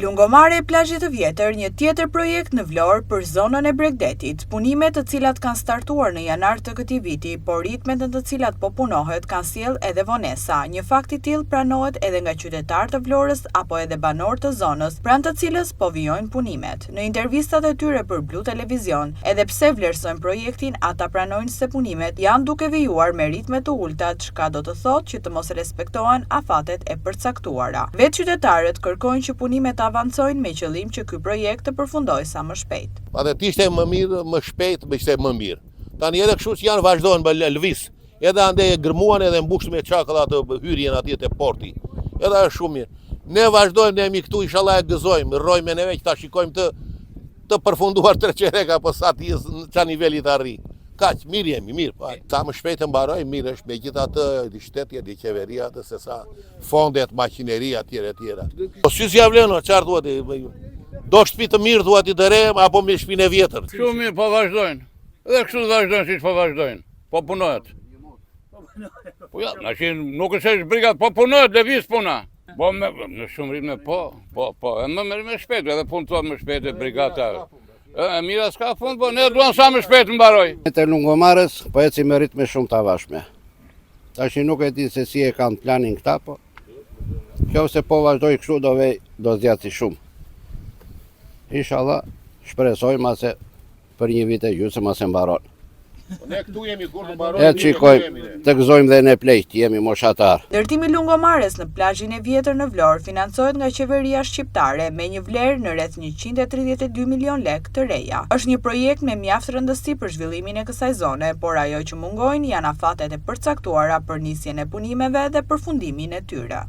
Lungomare e plazhit të vjetër, një tjetër projekt në Vlorë për zonën e Bregdetit, punimet të cilat kanë startuar në janar të këtij viti, por ritmet në të cilat po punohet kanë sjell edhe vonesa. Një fakt i tillë pranohet edhe nga qytetarët e Vlorës apo edhe banorë të zonës, pranë të cilës po vijojnë punimet. Në intervistat e tyre për Blu Televizion, edhe pse vlerësojnë projektin, ata pranojnë se punimet janë duke vijuar me ritme të ulta, çka do të thotë që të mos respektohen afatet e përcaktuara. Vetë qytetarët kërkojnë që punimet avancojnë me qëllim që ky projekt të përfundojë sa më shpejt. Të ishte më mirë, më shpejt, më ishte më mirë. Tani edhe kështu që janë vazhdojnë me lëviz, edhe ande e gërmuan edhe mbushën me çakalla të hyrjen atje te porti. Edhe është shumë mirë. Ne vazhdojmë, ne jemi këtu, inshallah e gëzojmë, rrojmë neve që ta shikojmë të përfunduar tërqereka apo sa ç'a niveli të arri. Kaq, mirë jemi, mirë. Sa më shpejt të mbaroj, mirë është, megjithatë di shteti, di qeveria, se sa fondet, maqineria, etj. Po si ja vlen, çfarë duhet? Do shtëpi të mirë duhet i dërem apo me shtëpinë e vjetër? Shumë mirë, po vazhdojnë. Edhe kështu vazhdojnë siç po vazhdojnë. Po punohet. Po ja, nuk është brigat, po punohet, lëviz puna. Po në shumë ritme po. E më shpejt, edhe punëtohet më shpejt e brigata. E mira s'ka fund, po ne duan sa më shpejt mbaroj. Te Lungomares po eci me ritme shumë të avashme. Tash nuk e di se si e kanë planin këta, po nëse po vazhdoj kështu do zgjati shumë. Inshallah, shpresojmë se për një vit e gjysmë mas e mbaron. Ne këtu jemi kur të mbarojmë. Shikojmë, të gëzojmë dhe ne plejt, jemi moshatar. Ndërtimi Lungomares në plazhin e vjetër në Vlorë financohet nga qeveria shqiptare me një vlerë në rreth 132 milion lek të reja. Është një projekt me mjaft rëndësi për zhvillimin e kësaj zone, por ajo që mungojnë janë afatet e përcaktuara për nisjen e punimeve dhe përfundimin e tyre.